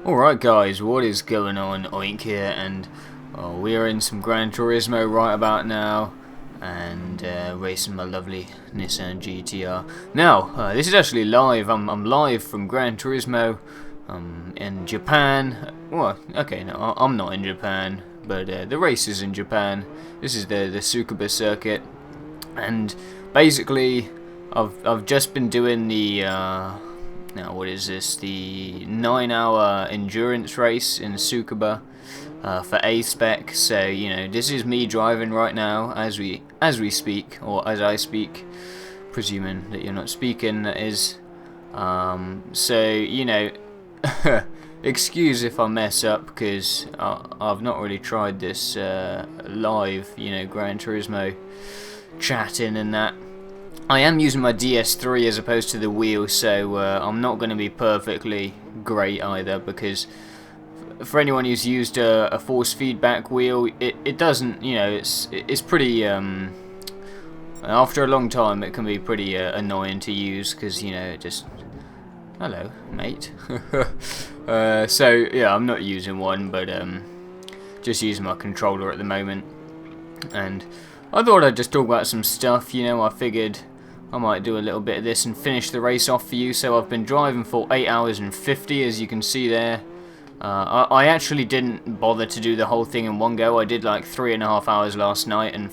Alright guys, what is going on? Oink here, and we are in some Gran Turismo right about now, and racing my lovely Nissan GT5. Now, this is actually live. I'm live from Gran Turismo in Japan. Well, okay, no, I'm not in Japan, but the race is in Japan. This is the Tsukuba circuit, and basically I've just been doing the now what is this? The 9-hour endurance race in Tsukuba for A spec. So this is me driving right now as we speak, or as I speak, presuming that you're not speaking. That is. So excuse if I mess up because I've not really tried this live. Gran Turismo chatting and that. I am using my DS3 as opposed to the wheel, so I'm not going to be perfectly great either, because for anyone who's used a force feedback wheel, it doesn't, it's pretty, after a long time it can be pretty annoying to use, because, it just, hello, mate. So, yeah, I'm not using one, but just using my controller at the moment, and I thought I'd just talk about some stuff. I figured I might do a little bit of this and finish the race off for you. So I've been driving for 8 hours and 50, as you can see there. I actually didn't bother to do the whole thing in one go. I did like 3.5 hours last night and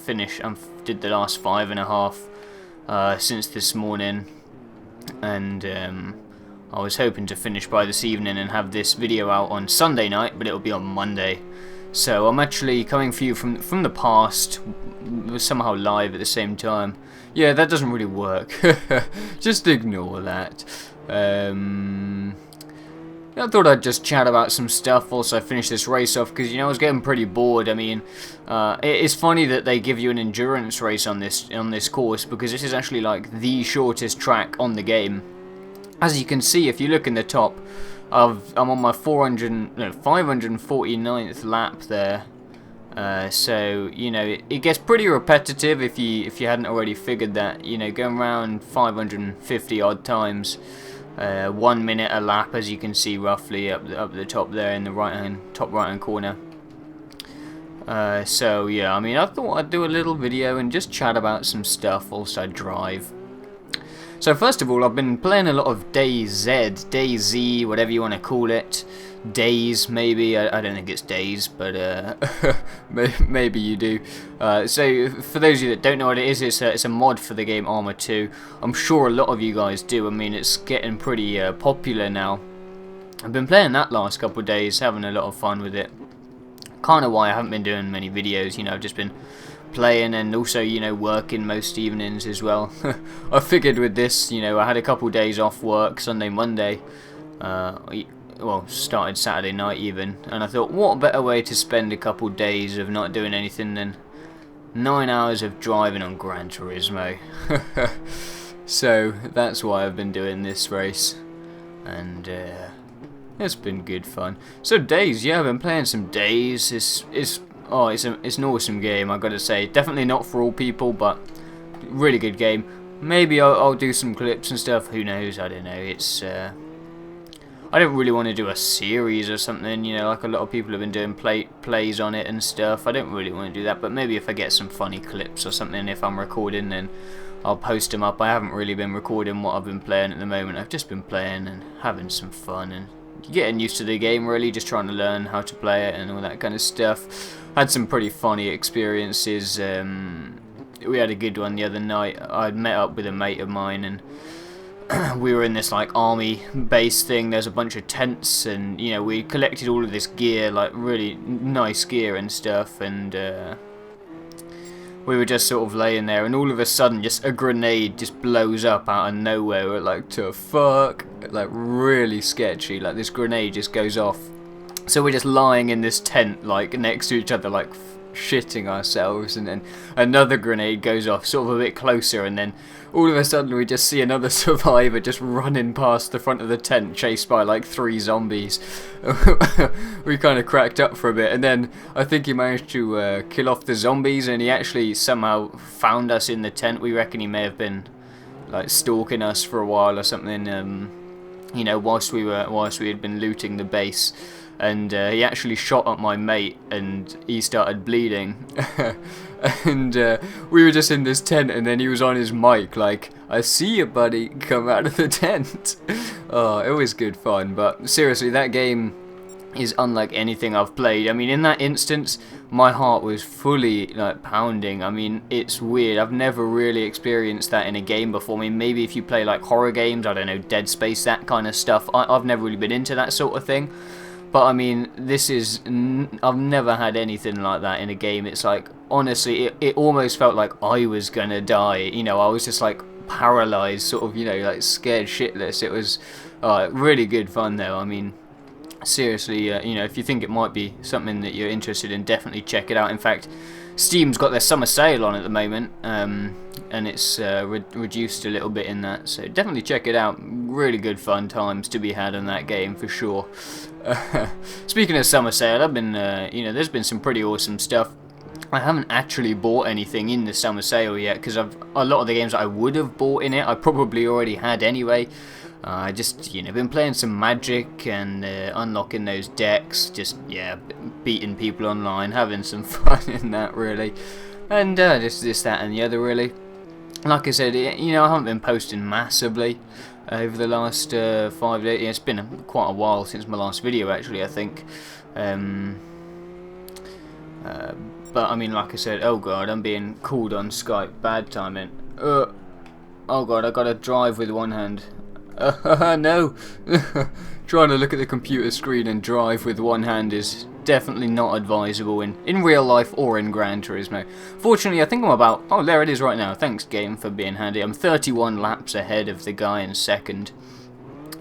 did the last 5.5 since this morning. And I was hoping to finish by this evening and have this video out on Sunday night, but it'll be on Monday. So I'm actually coming for you from the past, somehow live at the same time. Yeah, that doesn't really work. Just ignore that. I thought I'd just chat about some stuff, also finish this race off, because I was getting pretty bored. I mean, it's funny that they give you an endurance race on this course, because this is actually like the shortest track on the game. As you can see, if you look in the top, I'm on my 549th lap there. So it gets pretty repetitive if you hadn't already figured that. Going around 550 odd times, 1 minute a lap, as you can see roughly up the top there in the top right hand corner. So yeah, I mean, I thought I'd do a little video and just chat about some stuff whilst I drive. So first of all, I've been playing a lot of DayZ, whatever you want to call it. Days, maybe. I don't think it's days, but maybe you do. So for those of you that don't know what it is, it's a mod for the game Arma 2. I'm sure a lot of you guys do. I mean, it's getting pretty popular now. I've been playing that last couple of days, having a lot of fun with it. Kind of why I haven't been doing many videos. I've just been playing and also working most evenings as well. I figured with this, I had a couple days off work, Sunday, Monday, well, started Saturday night even, and I thought, what better way to spend a couple days of not doing anything than 9 hours of driving on Gran Turismo. So that's why I've been doing this race, and it's been good fun. So Days, yeah, I've been playing some Days. It's an awesome game, I gotta say. Definitely not for all people, but really good game. Maybe I'll do some clips and stuff. Who knows? I don't know. It's I don't really want to do a series or something. Like a lot of people have been doing plays on it and stuff. I don't really want to do that. But maybe if I get some funny clips or something, if I'm recording, then I'll post them up. I haven't really been recording what I've been playing at the moment. I've just been playing and having some fun and getting used to the game, really, just trying to learn how to play it and all that kind of stuff. Had some pretty funny experiences. We had a good one the other night. I'd met up with a mate of mine, and we were in this like army base thing. There's a bunch of tents, and we collected all of this gear, like really nice gear and stuff, and we were just sort of laying there, and all of a sudden just a grenade just blows up out of nowhere. We're like, to fuck, like really sketchy. Like this grenade just goes off. So we're just lying in this tent, like next to each other, like shitting ourselves, and then another grenade goes off sort of a bit closer, and then all of a sudden we just see another survivor just running past the front of the tent, chased by like 3 zombies. We kind of cracked up for a bit, and then I think he managed to kill off the zombies, and he actually somehow found us in the tent. We reckon he may have been like stalking us for a while or something. you know, whilst we had been looting the base, and he actually shot at my mate, and he started bleeding, and we were just in this tent, and then he was on his mic like, "I see you, buddy, come out of the tent." Oh, it was good fun, but seriously, that game is unlike anything I've played. I mean, in that instance, my heart was fully like pounding. I mean, it's weird. I've never really experienced that in a game before. I mean, maybe if you play like horror games, I don't know, Dead Space, that kind of stuff. I've never really been into that sort of thing. But I mean, this is, I've never had anything like that in a game. It's like, honestly, it almost felt like I was gonna die. You know, I was just like paralyzed, sort of, you know, like scared shitless. It was really good fun though. I mean, seriously, you know, if you think it might be something that you're interested in, definitely check it out. In fact, Steam's got their summer sale on at the moment, and it's reduced a little bit in that, so definitely check it out. Really good fun times to be had on that game for sure. Speaking of summer sale, I've been, you know, there's been some pretty awesome stuff. I haven't actually bought anything in the summer sale yet, because a lot of the games that I would have bought in it, I probably already had anyway. I just, you know, been playing some Magic and unlocking those decks, just, yeah, beating people online, having some fun in that, really. And just this, that, and the other, really. Like I said, you know, I haven't been posting massively over the last 5 days. Yeah, it's been quite a while since my last video, actually, I think. But, I mean, like I said, oh god, I'm being called on Skype, bad timing. Oh god, I gotta drive with one hand. No! Trying to look at the computer screen and drive with one hand is definitely not advisable in real life or in Gran Turismo. Fortunately, I think I'm about... Oh, there it is right now. Thanks, game, for being handy. I'm 31 laps ahead of the guy in second.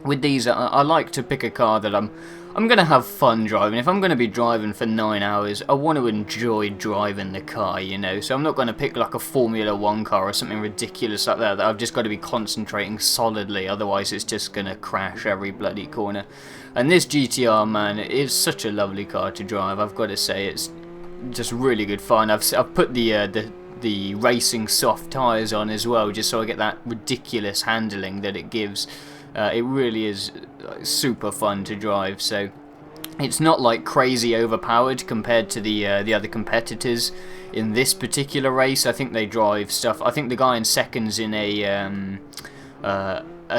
With these, I like to pick a car that I'm going to have fun driving. If I'm going to be driving for 9 hours, I want to enjoy driving the car, you know. So I'm not going to pick like a Formula 1 car or something ridiculous like that I've just got to be concentrating solidly. Otherwise, it's just going to crash every bloody corner. And this GTR, man, it is such a lovely car to drive. I've got to say, it's just really good fun. I've put the racing soft tyres on as well, just so I get that ridiculous handling that it gives. It really is super fun to drive, so it's not like crazy overpowered compared to the other competitors in this particular race. I think they drive stuff. I think the guy in second's in a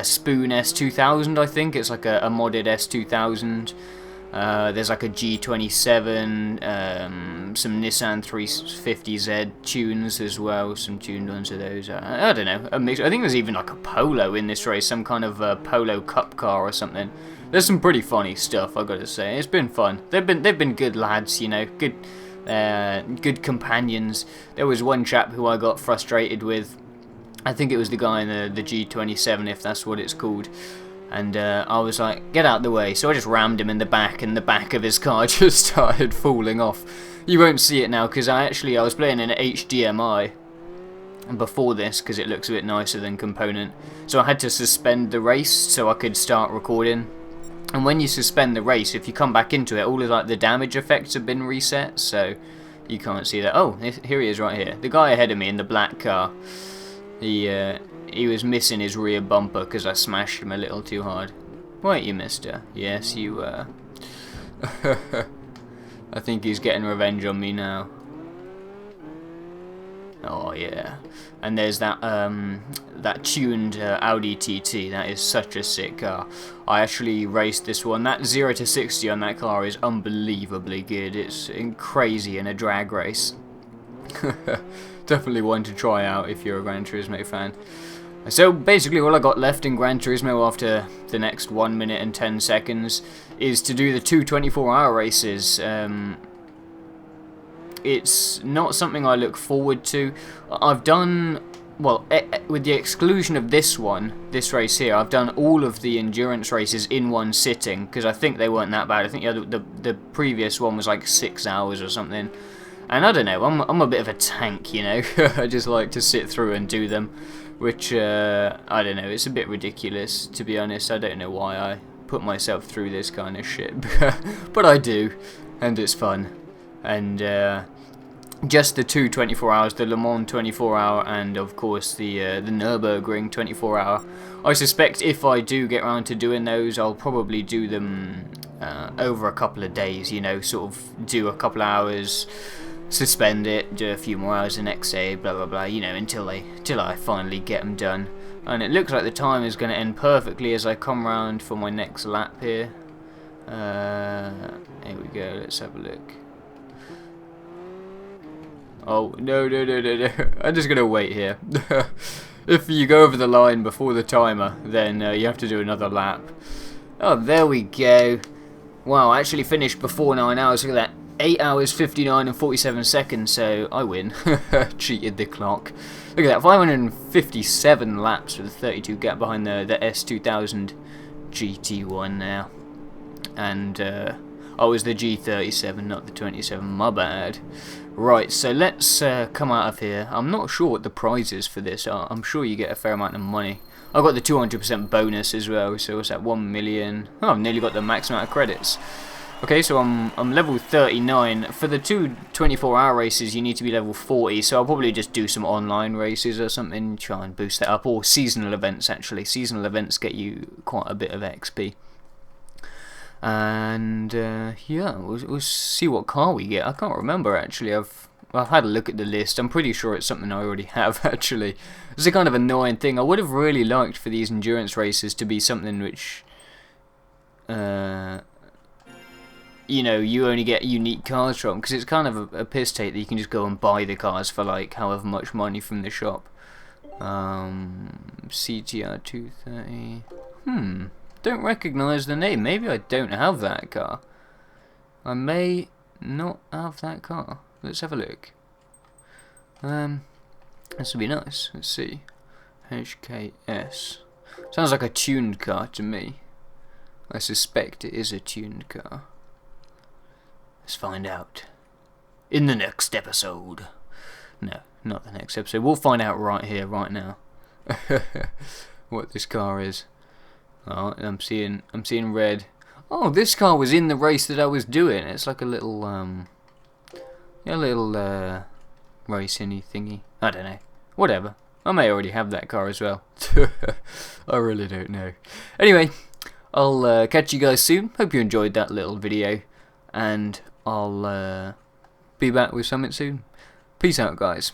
Spoon S2000. I think it's like a modded S2000. There's like a G27, some Nissan 350Z tunes as well, some tuned ones of those. I don't know, a mix. I think there's even like a Polo in this race, some kind of Polo Cup car or something. There's some pretty funny stuff, I gotta say. It's been fun. They've been good lads, you know, good companions. There was one chap who I got frustrated with. I think it was the guy in the G27, if that's what it's called. And I was like, get out the way. So I just rammed him in the back, and the back of his car just started falling off. You won't see it now, because I was playing in HDMI before this, because it looks a bit nicer than component. So I had to suspend the race so I could start recording. And when you suspend the race, if you come back into it, all of like the damage effects have been reset, so you can't see that. Oh, here he is right here. The guy ahead of me in the black car. He was missing his rear bumper because I smashed him a little too hard. Weren't you, mister? Yes, you were. I think he's getting revenge on me now. Oh, yeah. And there's that that tuned Audi TT. That is such a sick car. I actually raced this one. That 0 to 60 on that car is unbelievably good. It's crazy in a drag race. Definitely one to try out if you're a Gran Turismo fan. So basically all I got left in Gran Turismo after the next 1 minute and 10 seconds is to do the 2 24-hour races. It's not something I look forward to. I've done, well, with the exclusion of this race here, I've done all of the endurance races in one sitting, because I think they weren't that bad. I think the previous one was like 6 hours or something. And I don't know, I'm a bit of a tank, you know. I just like to sit through and do them, which, I don't know, it's a bit ridiculous, to be honest. I don't know why I put myself through this kind of shit, but I do, and it's fun. And just the two 24 hours, the Le Mans 24 hour and of course the Nürburgring 24 hour. I suspect if I do get around to doing those, I'll probably do them over a couple of days, you know, sort of do a couple of hours, suspend it, do a few more hours the next day, blah blah blah, you know, until I finally get them done. And it looks like the time is going to end perfectly as I come round for my next lap here. Here we go, let's have a look. Oh, no. I'm just going to wait here. If you go over the line before the timer, then you have to do another lap. Oh, there we go. Wow, I actually finished before 9 hours. Look at that. 8 hours, 59 and 47 seconds, so I win. Cheated the clock. Look at that, 557 laps with a 32 gap behind the S2000 GT1 now. And I was the G37, not the 27, my bad. Right, so let's come out of here. I'm not sure what the prize is for this. I'm sure you get a fair amount of money. I've got the 200% bonus as well, so what's that, 1 million? Oh, I've nearly got the max amount of credits. Okay, so I'm level 39. For the two 24-hour races, you need to be level 40, so I'll probably just do some online races or something, try and boost that up, or seasonal events, actually. Seasonal events get you quite a bit of XP. And yeah, we'll see what car we get. I can't remember actually. I've had a look at the list. I'm pretty sure it's something I already have actually. It's a kind of annoying thing. I would have really liked for these endurance races to be something which, you know, you only get unique cars from, because it's kind of a piss take that you can just go and buy the cars for like however much money from the shop. CTR 230. Don't recognise the name. Maybe I don't have that car. I may not have that car. Let's have a look. This would be nice. Let's see. HKS. Sounds like a tuned car to me. I suspect it is a tuned car. Let's find out. In the next episode. No, not the next episode. We'll find out right here, right now. What this car is. Oh, I'm seeing red. Oh, this car was in the race that I was doing. It's like a little racing-y thingy. I don't know. Whatever. I may already have that car as well. I really don't know. Anyway, I'll catch you guys soon. Hope you enjoyed that little video, and I'll be back with something soon. Peace out, guys.